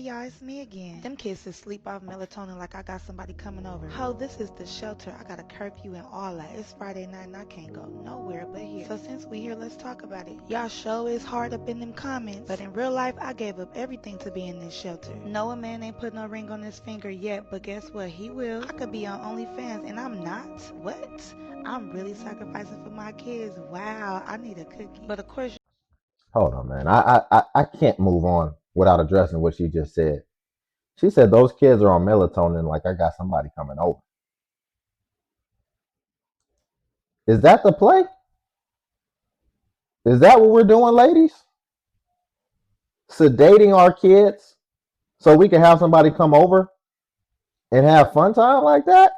Y'all, it's me again. Them kids is sleep off melatonin like I got somebody coming over. Ho, this is the shelter. I got a curfew and all that. It's Friday night and I can't go nowhere but here. So since we here, let's talk about it. Y'all show is hard up in them comments, but in real life, I gave up everything to be in this shelter. No, a man ain't put no ring on his finger yet, but guess what? He will. I could be on OnlyFans and I'm not. What? I'm really sacrificing for my kids. Wow, I need a cookie. But of course, Hold on, man. I can't move on without addressing what she just said. She said those kids are on melatonin like I got somebody coming over. Is that the play? Is that what we're doing, ladies? Sedating our kids so we can have somebody come over and have fun time like that?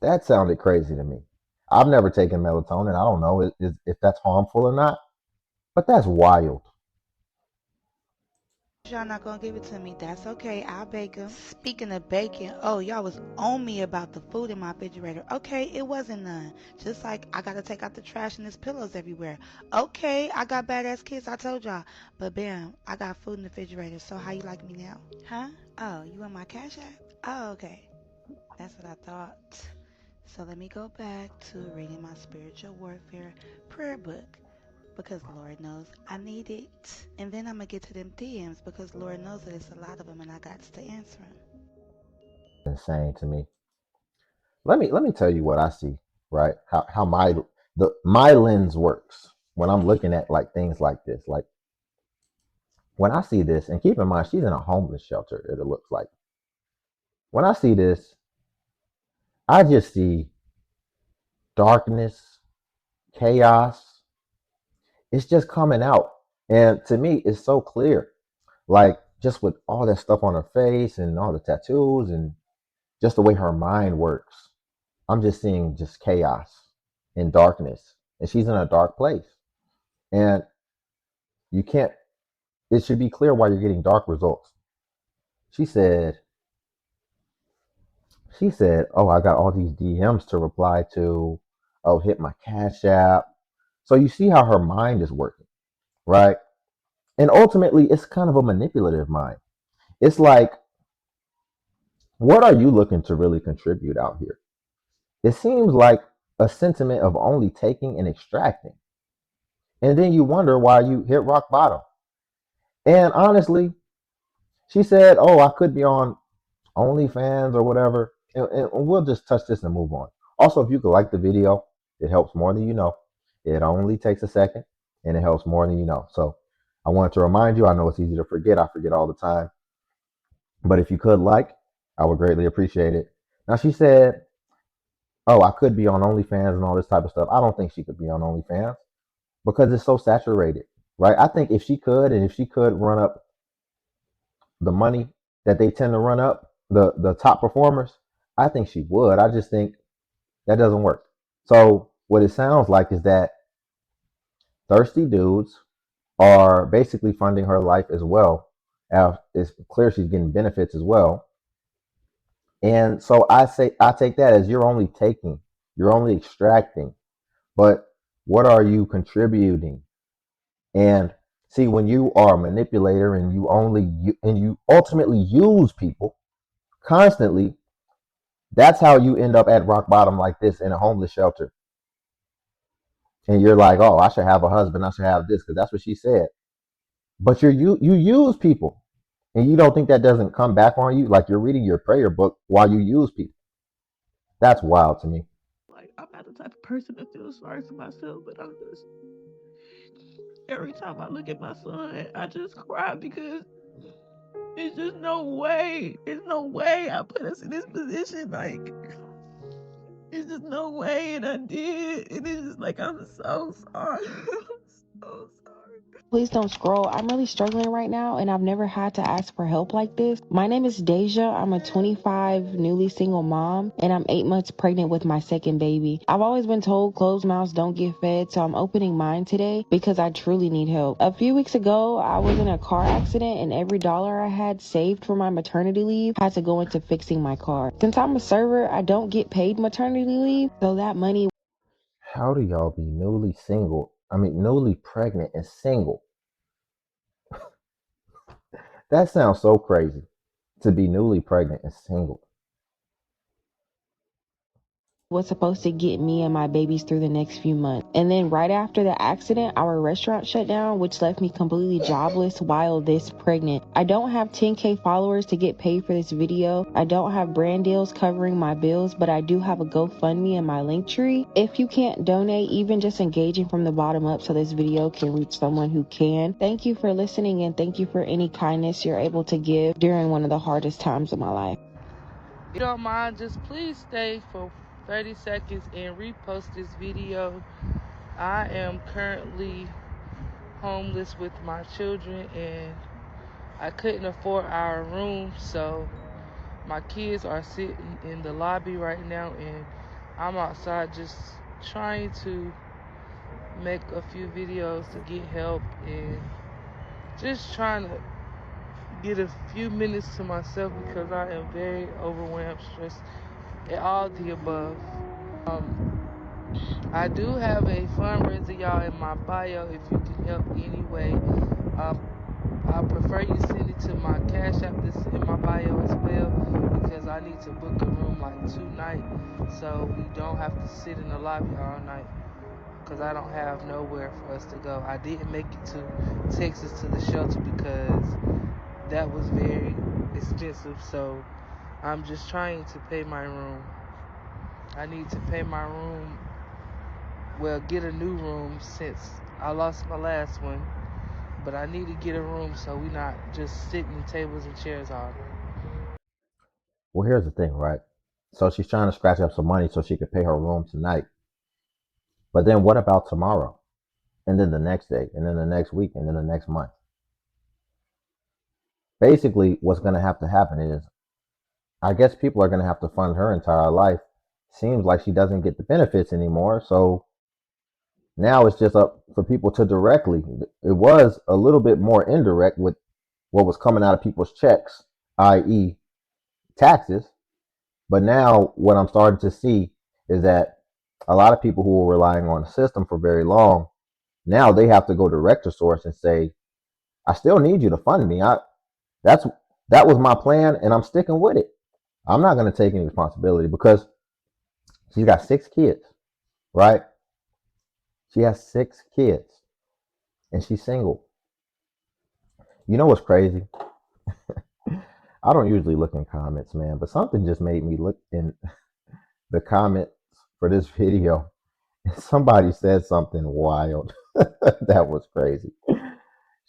That sounded crazy to me. I've never taken melatonin. I don't know if that's harmful or not, but that's wild. y'all not gonna give it to me. That's okay. I'll bake them. Speaking of baking, oh, y'all was on me about the food in my refrigerator. Okay, it wasn't none. Just like I gotta take out the trash and there's pillows everywhere. Okay, I got badass kids, I told y'all. But bam, I got food in the refrigerator. So how you like me now? Huh? Oh, you want my cash app? Oh, okay. That's what I thought. So let me go back to reading my spiritual warfare prayer book because Lord knows I need it. And then I'm gonna get to them DMs because Lord knows that it's a lot of them and I got to answer them. Insane to me. Let me tell you what I see, right? How my lens works when I'm looking at like things like this. Like when I see this, and keep in mind she's in a homeless shelter, it looks like. When I see this, I just see darkness, chaos. It's just coming out. And to me, it's so clear. Like just with all that stuff on her face and all the tattoos and just the way her mind works. I'm just seeing just chaos and darkness. And she's in a dark place. And you can't, it should be clear why you're getting dark results. She said, oh, I got all these DMs to reply to. Oh, hit my Cash App. So you see how her mind is working, right? And ultimately, it's kind of a manipulative mind. It's like, what are you looking to really contribute out here? It seems like a sentiment of only taking and extracting. And then you wonder why you hit rock bottom. And honestly, she said, oh, I could be on OnlyFans or whatever. And we'll just touch this and move on. Also, if you could like the video, it helps more than you know. It only takes a second and it helps more than you know. So I wanted to remind you, I know it's easy to forget. I forget all the time. But if you could like, I would greatly appreciate it. Now she said, oh, I could be on OnlyFans and all this type of stuff. I don't think she could be on OnlyFans because it's so saturated, right? I think if she could, and if she could run up the money that they tend to run up, the top performers, I think she would. I just think that doesn't work. So what it sounds like is that thirsty dudes are basically funding her life as well. It's clear she's getting benefits as well. And so I take that as you're only taking, you're only extracting, but what are you contributing? And see, when you are a manipulator and you ultimately use people constantly, that's how you end up at rock bottom like this in a homeless shelter. And you're like, oh, I should have a husband, I should have this, because that's what she said. But you use people, and you don't think that doesn't come back on you, like you're reading your prayer book while you use people. That's wild to me. Like, I'm not the type of person to feel sorry for myself, but I'm just, every time I look at my son, I just cry because it's just no way. There's no way I put us in this position. Like, it's just no way. And I did. And it's just like, I'm so sorry. I'm so sorry. Please don't scroll. I'm really struggling right now, and I've never had to ask for help like this. My name is Deja. I'm a 25 newly single mom, and I'm 8 months pregnant with my second baby. I've always been told closed mouths don't get fed, so I'm opening mine today because I truly need help. A few weeks ago, I was in a car accident, and every dollar I had saved for my maternity leave had to go into fixing my car. Since I'm a server, I don't get paid maternity leave, so that money. How do y'all be newly single? I mean, newly pregnant and single. That sounds so crazy to be newly pregnant and single. Was supposed to get me and my babies through the next few months. And then right after the accident, our restaurant shut down, which left me completely jobless while this pregnant. I don't have 10K followers to get paid for this video. I don't have brand deals covering my bills, but I do have a GoFundMe in my link tree. If you can't donate, even just engaging from the bottom up so this video can reach someone who can. Thank you for listening, and thank you for any kindness you're able to give during one of the hardest times of my life. If you don't mind, just please stay for 30 seconds and repost this video. I am currently homeless with my children, and I couldn't afford our room, so my kids are sitting in the lobby right now, and I'm outside just trying to make a few videos to get help and just trying to get a few minutes to myself because I am very overwhelmed, stressed, and all the above. I do have a fundraiser, y'all, in my bio if you can help anyway. I prefer you send it to my Cash App that's in my bio as well, because I need to book a room like tonight so we don't have to sit in the lobby all night, because I don't have nowhere for us to go. I didn't make it to Texas to the shelter because that was very expensive, so I'm just trying to pay my room. I need to pay my room, well, get a new room since I lost my last one, but I need to get a room so we not just sitting in tables and chairs all day. Well, here's the thing, right? So she's trying to scratch up some money so she could pay her room tonight. But then what about tomorrow? And then the next day, and then the next week, and then the next month? Basically, what's going to happen is, I guess people are going to have to fund her entire life. Seems like she doesn't get the benefits anymore. So now it's just up for people to directly. It was a little bit more indirect with what was coming out of people's checks, i.e., taxes. But now what I'm starting to see is that a lot of people who were relying on the system for very long, now they have to go direct to source and say, I still need you to fund me. That was my plan, and I'm sticking with it. I'm not going to take any responsibility because she's got 6 kids, right? She has 6 kids, and she's single. You know what's crazy? I don't usually look in comments, man, but something just made me look in the comments for this video. Somebody said something wild. That was crazy.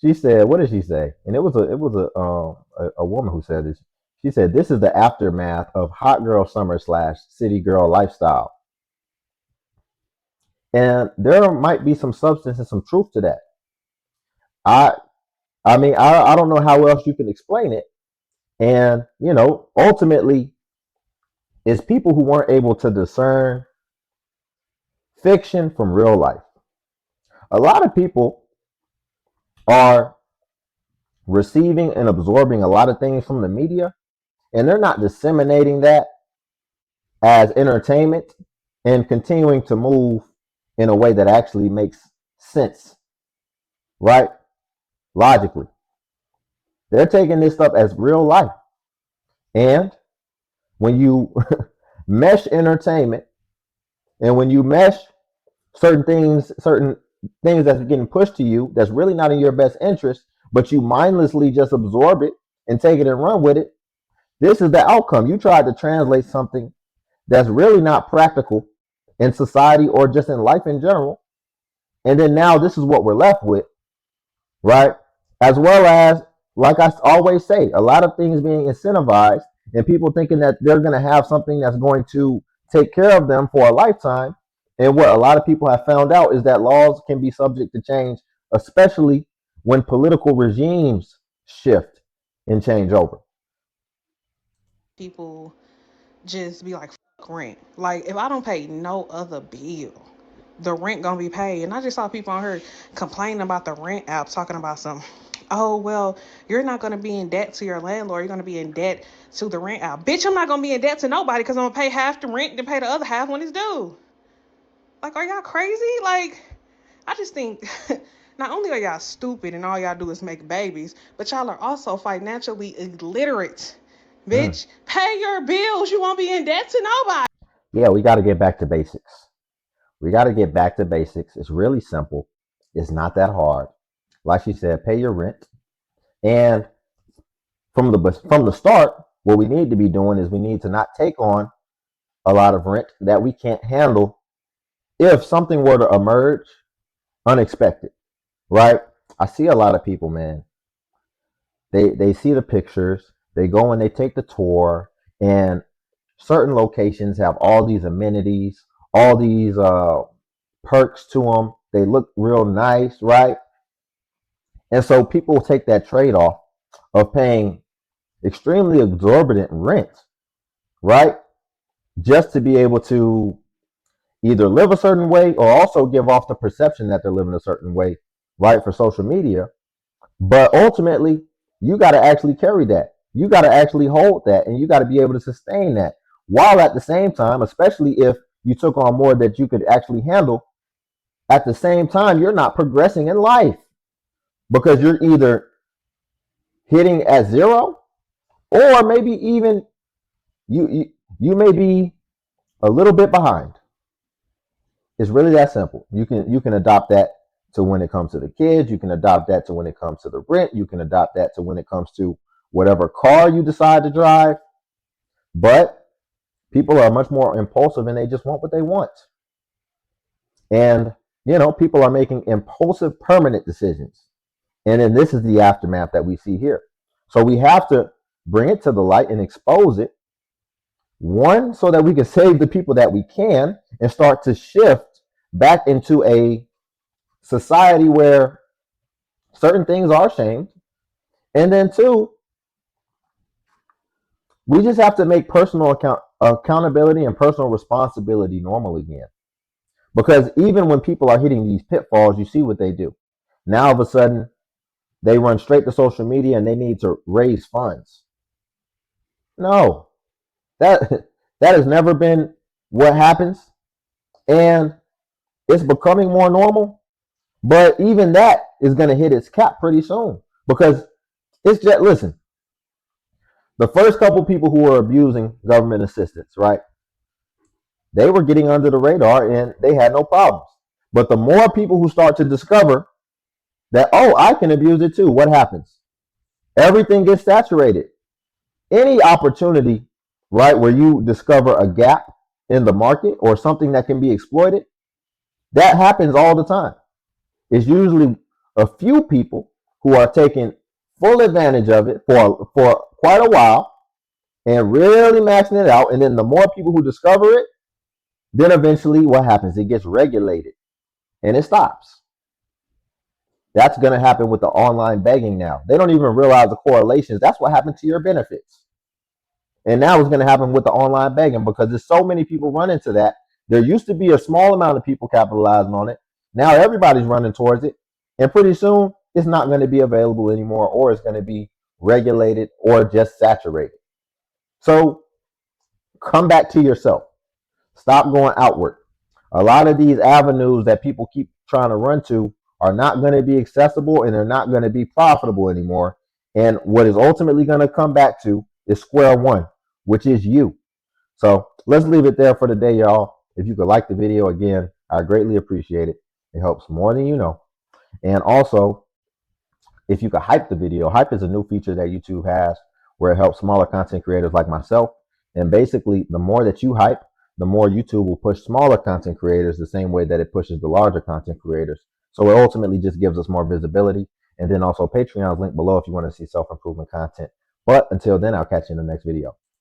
She said, "What did she say?" And it was a woman who said this. She said, "This is the aftermath of hot girl summer / city girl lifestyle." And there might be some substance and some truth to that. I I mean, I don't know how else you can explain it. And, ultimately, it's people who weren't able to discern fiction from real life. A lot of people are receiving and absorbing a lot of things from the media, and they're not disseminating that as entertainment and continuing to move in a way that actually makes sense, right? Logically. They're taking this stuff as real life. And when you mesh entertainment and when you mesh certain things that's getting pushed to you that's really not in your best interest, but you mindlessly just absorb it and take it and run with it, this is the outcome. You tried to translate something that's really not practical in society or just in life in general. And then now this is what we're left with, right? As well as, like I always say, a lot of things being incentivized and people thinking that they're going to have something that's going to take care of them for a lifetime. And what a lot of people have found out is that laws can be subject to change, especially when political regimes shift and change over. People just be like, fuck rent. Like, if I don't pay no other bill, the rent gonna be paid. And I just saw people on here complaining about the rent app, talking about some, oh, well, you're not gonna be in debt to your landlord. You're gonna be in debt to the rent app. Bitch, I'm not gonna be in debt to nobody because I'm gonna pay half the rent and pay the other half when it's due. Like, are y'all crazy? Like, I just think Not only are y'all stupid and all y'all do is make babies, but y'all are also financially illiterate. Mm. Bitch, pay your bills. You won't be in debt to nobody. Yeah, we got to get back to basics. We got to get back to basics. It's really simple. It's not that hard. Like she said, pay your rent. And from the start, what we need to be doing is we need to not take on a lot of rent that we can't handle if something were to emerge unexpected, right? I see a lot of people, man. They see the pictures, they go and they take the tour, and certain locations have all these amenities, all these perks to them. They look real nice, right? And so people take that trade off of paying extremely exorbitant rent, right? Just to be able to either live a certain way or also give off the perception that they're living a certain way, right, for social media. But ultimately, you got to actually carry that. You got to actually hold that, and you got to be able to sustain that. While at the same time, especially if you took on more that you could actually handle, at the same time, you're not progressing in life because you're either hitting at zero or maybe even you may be a little bit behind. It's really that simple. You can adopt that to when it comes to the kids. You can adopt that to when it comes to the rent. You can adopt that to when it comes to whatever car you decide to drive. But people are much more impulsive and they just want what they want. And, people are making impulsive permanent decisions. And then this is the aftermath that we see here. So we have to bring it to the light and expose it. One, so that we can save the people that we can and start to shift back into a society where certain things are shamed. And then two, we just have to make personal accountability and personal responsibility normal again. Because even when people are hitting these pitfalls, you see what they do. Now all of a sudden, they run straight to social media and they need to raise funds. No, that that has never been what happens. And it's becoming more normal. But even that is going to hit its cap pretty soon. Because it's just, listen, the first couple people who were abusing government assistance, right? They were getting under the radar and they had no problems. But the more people who start to discover that, oh, I can abuse it too, what happens? Everything gets saturated. Any opportunity, right, where you discover a gap in the market or something that can be exploited, that happens all the time. It's usually a few people who are taking full advantage of it for quite a while and really maxing it out. And then the more people who discover it, then eventually what happens? It gets regulated and it stops. That's going to happen with the online begging now. They don't even realize the correlations. That's what happened to your benefits. And now it's going to happen with the online begging because there's so many people running to that. There used to be a small amount of people capitalizing on it. Now everybody's running towards it. And pretty soon it's not going to be available anymore, or it's going to be regulated or just saturated. So come back to yourself. Stop going outward. A lot of these avenues that people keep trying to run to are not going to be accessible and they're not going to be profitable anymore. And what is ultimately going to come back to is square one, which is you. So let's leave it there for today, y'all. If you could like the video again, I greatly appreciate it. It helps more than you know. And also, if you could hype the video, hype is a new feature that YouTube has where it helps smaller content creators like myself. And basically, the more that you hype, the more YouTube will push smaller content creators the same way that it pushes the larger content creators. So it ultimately just gives us more visibility. And then also Patreon's link below if you want to see self-improvement content. But until then, I'll catch you in the next video.